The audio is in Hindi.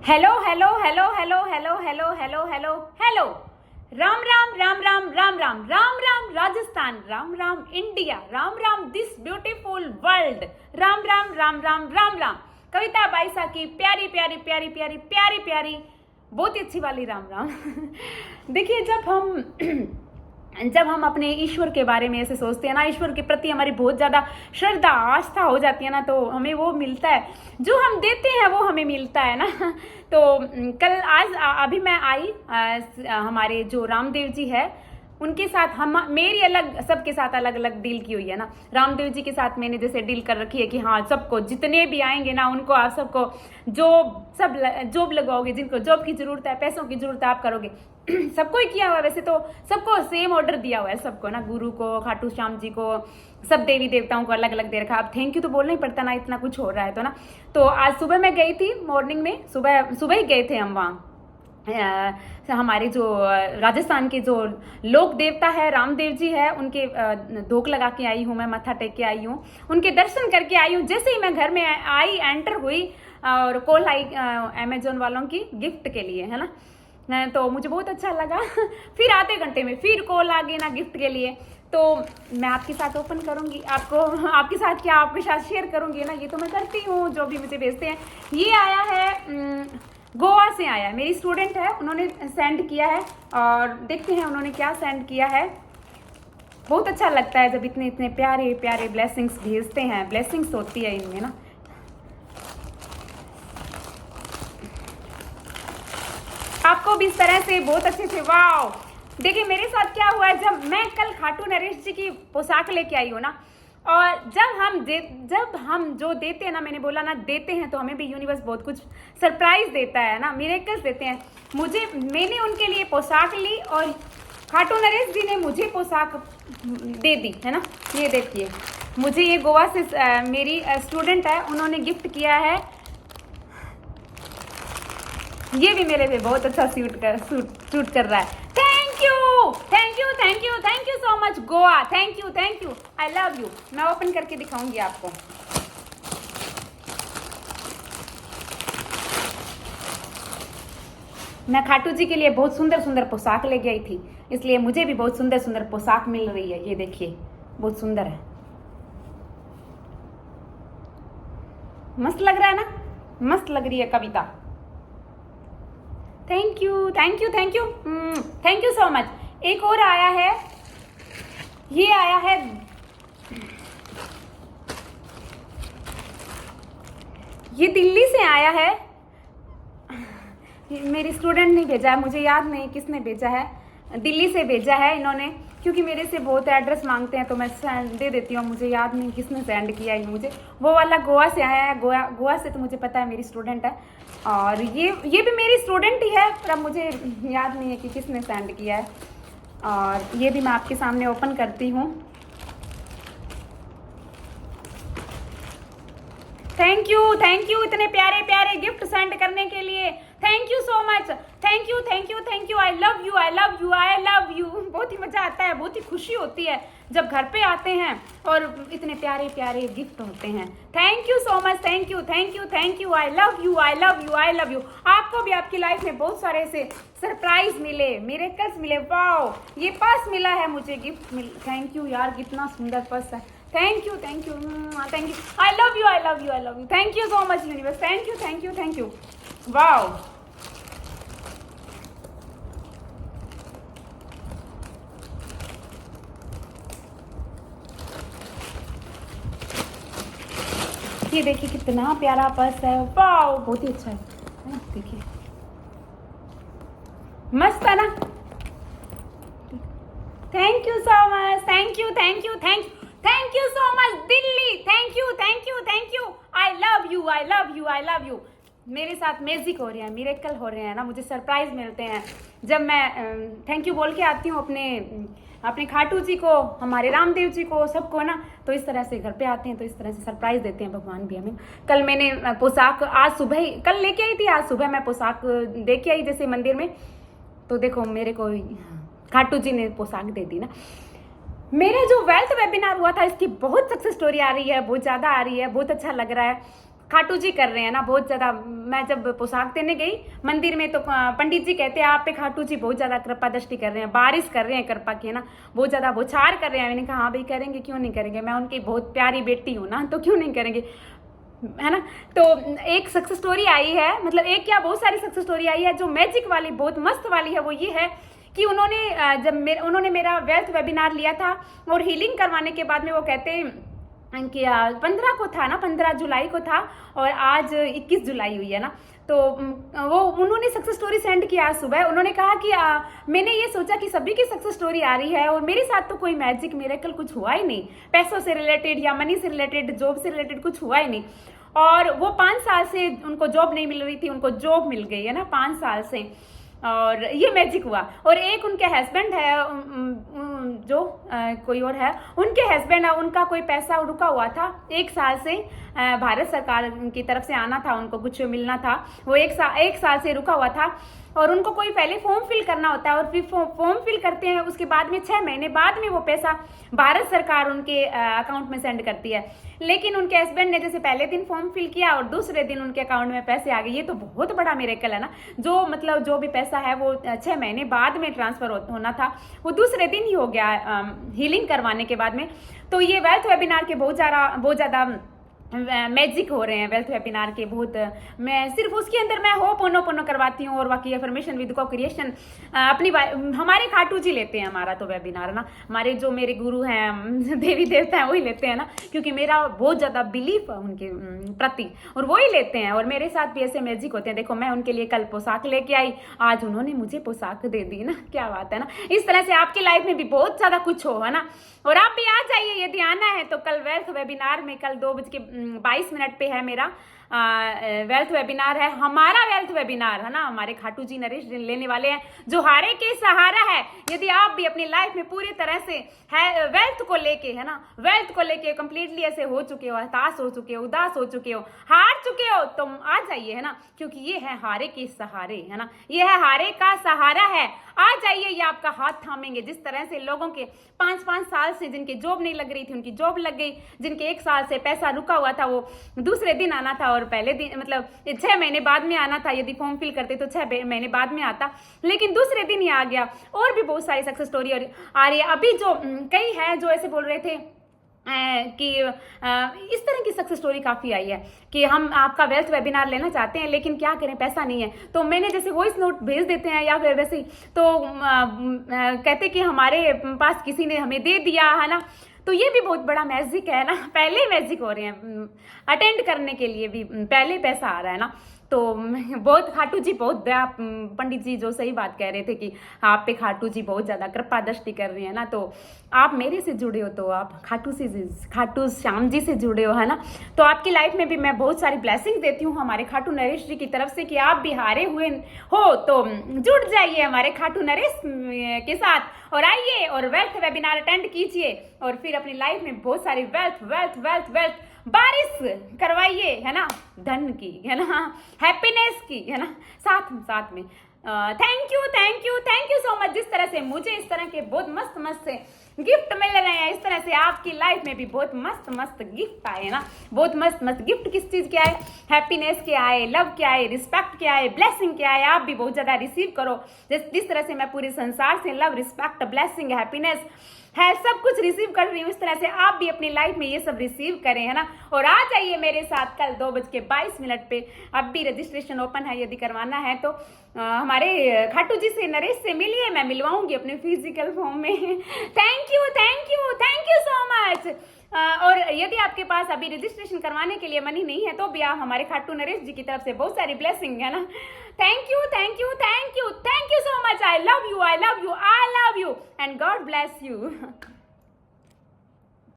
Hello hello hello hello hello hello hello hello hello. Ram Ram Ram Ram Ram Ram Ram Ram Rajasthan, Ram Ram India, Ram Ram this beautiful world, Ram Ram Ram Ram Ram Ram. Kavita Baisa की प्यारी प्यारी प्यारी प्यारी प्यारी प्यारी बहुत ही अच्छी वाली राम राम। देखिए, जब हम अपने ईश्वर के बारे में ऐसे सोचते हैं ना, ईश्वर के प्रति हमारी बहुत ज़्यादा श्रद्धा आस्था हो जाती है ना, तो हमें वो मिलता है जो हम देते हैं, वो हमें मिलता है ना। तो कल अभी मैं आई हमारे जो रामदेव जी है उनके साथ, हम मेरी अलग, सबके साथ अलग अलग डील की हुई है ना। रामदेव जी के साथ मैंने जैसे डील कर रखी है कि हाँ, सबको जितने भी आएंगे ना उनको आप सबको जॉब लगवाओगे, जिनको जॉब की जरूरत है, पैसों की जरूरत है, आप करोगे। सबको ही किया हुआ है वैसे तो, सबको सेम ऑर्डर दिया हुआ है सबको ना, गुरु को, खाटू श्याम जी को, सब देवी देवताओं को अलग अलग दे रखा। अब थैंक यू तो बोलना ही पड़ता ना, इतना कुछ हो रहा है तो ना। तो आज सुबह मैं गई थी, मॉर्निंग में, सुबह ही गए थे हम वहाँ। हमारे जो राजस्थान के जो लोक देवता है रामदेव जी है, उनके धोख लगा के आई हूँ मैं, मत्था टेक के आई हूँ, उनके दर्शन करके आई हूँ। जैसे ही मैं घर में आई, एंटर हुई और कॉल आई अमेजोन वालों की गिफ्ट के लिए, है ना। तो मुझे बहुत अच्छा लगा। फिर आधे घंटे में फिर कॉल आ गई ना गिफ्ट के लिए, तो मैं आपके साथ ओपन करूंगी, आपको आपके साथ क्या, आपके साथ शेयर करूंगी ना। ये तो मैं करती हूँ, जो भी मुझे भेजते हैं। ये आया है गोवा से आया है, मेरी स्टूडेंट है, उन्होंने सेंड किया है और देखते हैं उन्होंने क्या सेंड किया है। बहुत अच्छा लगता है जब इतने इतने प्यारे प्यारे ब्लेसिंग्स भेजते हैं, ब्लेसिंग्स होती है इनमें ना। आपको भी इस तरह से बहुत अच्छे से, वाओ। देखिए मेरे साथ क्या हुआ है, जब मैं कल खाटू नरेश जी की पोशाक लेके आई हूँ ना, और जब हम जो देते हैं ना, मैंने बोला ना, देते हैं तो हमें भी यूनिवर्स बहुत कुछ सरप्राइज देता है ना, मिरेकल्स देते हैं। मैंने उनके लिए पोशाक ली और खाटू नरेश जी ने मुझे पोशाक दे दी, है ना। ये देखिए, मुझे ये गोवा से मेरी स्टूडेंट है, उन्होंने गिफ्ट किया है। ये भी मेरे पे बहुत अच्छा सूट कर रहा है। Thank you thank you thank you thank you so much Goa, thank you I love you. मैं ओपन करके दिखाऊंगी आपको। मैं खाटू जी के लिए बहुत सुंदर सुंदर पोशाक लेके आई थी, इसलिए मुझे भी बहुत सुंदर सुंदर पोशाक मिल रही है। ये देखिए, बहुत सुंदर है, मस्त लग रहा है ना, मस्त लग रही है Kavita. Thank you thank you thank you thank you so much. एक और आया है, ये आया है, ये दिल्ली से आया है। मेरी स्टूडेंट ने भेजा है, मुझे याद नहीं किसने भेजा है, दिल्ली से भेजा है इन्होंने, क्योंकि मेरे से बहुत एड्रेस मांगते हैं तो मैं दे देती हूँ। मुझे याद नहीं किसने सेंड किया है मुझे, वो वाला गोवा से आया है। गोवा से तो मुझे पता है मेरी स्टूडेंट है, और ये भी मेरी स्टूडेंट ही है, पर अब मुझे याद नहीं है कि किसने सेंड किया है। और ये भी मैं आपके सामने ओपन करती हूँ। थैंक यू इतने प्यारे प्यारे गिफ्ट सेंड करने के लिए, thank you so much, thank you, I love you I love you I love you. बहुत ही मजा आता है, बहुत ही खुशी होती है जब घर पे आते हैं और इतने प्यारे प्यारे गिफ्ट होते हैं। Thank you so much, thank you, I love you I love you I love you. आपको भी आपकी लाइफ में बहुत सारे ऐसे सरप्राइज मिले, मिरेकल्स मिले। वाओ, ये पर्स मिला है मुझे, गिफ्ट मिल, थैंक यू यार, कितना सुंदर पर्स है। Thank you I love you, thank you so much universe, thank you. Wow, ये देखिए कितना प्यारा पर्स है, वाओ, बहुत ही अच्छा है। देखिए मस्त है ना। Thank you so much, thank you so much Delhi, thank you, I love you. मेरे साथ मैजिक हो रहे हैं, मिरेकल हो रहे हैं ना, मुझे सरप्राइज मिलते हैं जब मैं थैंक यू बोल के आती हूँ अपने खाटू जी को, हमारे रामदेव जी को, सबको ना। तो इस तरह से घर पे आते हैं, तो इस तरह से सरप्राइज देते हैं भगवान भी हमें। कल मैंने पोशाक आज सुबह ही, कल लेके आई थी, आज सुबह मैं पोशाक दे के आई जैसे मंदिर में, तो देखो मेरे को खाटू जी ने पोशाक दे दी ना। मेरा जो वेल्थ वेबिनार हुआ था, इसकी बहुत सक्सेस स्टोरी आ रही है, बहुत ज़्यादा आ रही है, बहुत अच्छा लग रहा है। खाटू जी कर रहे हैं ना बहुत ज़्यादा। मैं जब पोशाक देने गई मंदिर में तो पंडित जी कहते हैं आप पे खाटू जी बहुत ज़्यादा कृपा दृष्टि कर रहे हैं, बारिश कर रहे हैं कृपा की, है ना, बहुत ज़्यादा बौछार कर रहे हैं। मैंने कहा हाँ भाई करेंगे, क्यों नहीं करेंगे, मैं उनकी बहुत प्यारी बेटी हूँ ना, तो क्यों नहीं करेंगे, है ना। तो एक सक्सेस स्टोरी आई है, मतलब एक क्या बहुत सारी सक्सेस स्टोरी आई है। जो मैजिक वाली बहुत मस्त वाली है वो ये है कि उन्होंने उन्होंने मेरा वेल्थ वेबिनार लिया था और हीलिंग करवाने के बाद में वो कहते हैं कि 15 को था ना, 15 जुलाई को था और आज 21 जुलाई हुई है ना। तो वो उन्होंने सक्सेस स्टोरी सेंड किया आज सुबह। उन्होंने कहा कि मैंने ये सोचा कि सभी की सक्सेस स्टोरी आ रही है और मेरे साथ तो कोई मैजिक मिरेकल कुछ हुआ ही नहीं, पैसों से रिलेटेड या मनी से रिलेटेड, जॉब से रिलेटेड कुछ हुआ ही नहीं। और वो 5 साल से उनको जॉब नहीं मिल रही थी, उनको जॉब मिल गई है ना 5 साल से, और ये मैजिक हुआ। और एक उनके हस्बैंड है जो कोई और है, उनके हस्बैंड है, उनका कोई पैसा रुका हुआ था 1 साल से, भारत सरकार की तरफ से आना था, उनको कुछ मिलना था, वो 1 साल से रुका हुआ था। और उनको कोई पहले फॉर्म फिल करना होता है और फिर फॉर्म फिल करते हैं, उसके बाद में 6 महीने बाद में वो पैसा भारत सरकार उनके अकाउंट में सेंड करती है। लेकिन उनके हस्बैंड ने जैसे पहले दिन फॉर्म फिल किया और दूसरे दिन उनके अकाउंट में पैसे आ गए। ये तो बहुत बड़ा मिरेकल है ना, जो मतलब जो भी पैसा है वो 6 महीने बाद में ट्रांसफर होना था, वो दूसरे दिन ही हो गया हीलिंग करवाने के बाद में। तो ये वेल्थ वेबिनार के बहुत ज़्यादा मैजिक हो रहे हैं वेल्थ वेबिनार के बहुत। मैं सिर्फ उसके अंदर मैं होपोनोपोनो करवाती हूँ और बाकी अफर्मेशन विद को क्रिएशन अपनी हमारे खाटू जी लेते हैं हमारा तो वेबिनार ना, हमारे जो मेरे गुरु हैं देवी देवता हैं वही लेते हैं ना, क्योंकि मेरा बहुत ज़्यादा बिलीफ है उनके प्रति और वही लेते हैं। और मेरे साथ भी ऐसे मैजिक होते हैं। देखो मैं उनके लिए कल पोशाक लेके आई, आज उन्होंने मुझे पोशाक दे दी ना, क्या बात है ना। इस तरह से आपकी लाइफ में भी बहुत ज़्यादा कुछ हो, है ना। और आप भी आ जाइए यदि आना है तो कल वेल्थ वेबिनार में, कल 2:22 पे है मेरा वेल्थ वेबिनार है, हमारा वेल्थ वेबिनार है ना। हमारे खाटू जी नरेश लेने वाले हैं जो हारे के सहारा है। यदि आप भी अपनी लाइफ में पूरी तरह से है वेल्थ को लेके, है ना, वेल्थ को लेके कंप्लीटली ऐसे हो चुके हो, हताश हो चुके हो, उदास हो चुके हो, हार चुके हो, तो आ जाइए, है ना, क्योंकि ये है हारे के सहारे, है ना, ये है हारे का सहारा है। आ जाइए, ये आपका हाथ थामेंगे। जिस तरह से लोगों के 5-5 साल से जिनकी जॉब नहीं लग रही थी उनकी जॉब लग गई, जिनके 1 साल से पैसा रुका हुआ था वो दूसरे दिन आना था और पहले दिन मतलब 6 महीने बाद में आना था। यदि फॉर्म फिल करते तो 6 महीने बाद में आता, लेकिन दूसरे दिन ही आ गया। और भी बहुत सारी सक्सेस स्टोरी आ रही है। अभी जो कई है जो ऐसे बोल रहे थे कि इस तरह की सक्सेस स्टोरी काफ़ी आई है कि हम आपका वेल्थ वेबिनार लेना चाहते हैं लेकिन क्या करें, पैसा नहीं है। तो मैंने जैसे वॉइस नोट भेज देते हैं या फिर वैसे ही तो कहते कि हमारे पास किसी ने हमें दे दिया, है ना। तो ये भी बहुत बड़ा मैजिक है ना, पहले ही मैजिक हो रहे हैं, अटेंड करने के लिए भी पहले पैसा आ रहा है ना। तो बहुत खाटू जी बहुत दया, पंडित जी जो सही बात कह रहे थे कि आप पे खाटू जी बहुत ज़्यादा कृपा दृष्टि कर रहे हैं ना। तो आप मेरे से जुड़े हो तो आप खाटू श्याम जी से जुड़े हो, है ना। तो आपकी लाइफ में भी मैं बहुत सारी ब्लेसिंग देती हूँ हमारे खाटू नरेश जी की तरफ से कि आप भी हारे हुए हो तो जुड़ जाइए हमारे खाटू नरेश के साथ और आइए और वेल्थ वेबिनार अटेंड कीजिए और फिर अपनी लाइफ में बहुत सारी वेल्थ बारिश करवाइए, है ना, धन की, है ना, हैप्पीनेस की, है ना, साथ में। Thank you so much. जिस तरह से मुझे इस तरह के बहुत मस्त से गिफ्ट मिल रहे हैं, इस तरह से आपकी लाइफ में भी बहुत मस्त गिफ्ट आए ना, बहुत मस्त गिफ्ट। किस चीज़ के आए? हैप्पीनेस के आए, लव के आए, रिस्पेक्ट के आए, ब्लेसिंग के आए। आप भी बहुत ज़्यादा रिसीव करो। जिस तरह से मैं पूरे संसार से लव, रिस्पेक्ट, ब्लेसिंग, हैप्पीनेस है सब कुछ रिसीव कर रही हूँ, इस तरह से आप भी अपनी लाइफ में ये सब रिसीव करें, है ना। और आ जाइए मेरे साथ कल 2:22 पे। अब भी रजिस्ट्रेशन ओपन है, यदि करवाना है तो हमारे खाटू जी से, नरेश से मिलिए, मैं मिलवाऊंगी अपने फिजिकल फॉर्म में। Thank you so much. और यदि आपके पास अभी रजिस्ट्रेशन करवाने के लिए मनी नहीं है तो भी आप हमारे खाटू नरेश जी की तरफ से बहुत सारी ब्लेसिंग, है ना। Thank you so much. I love you and God bless you.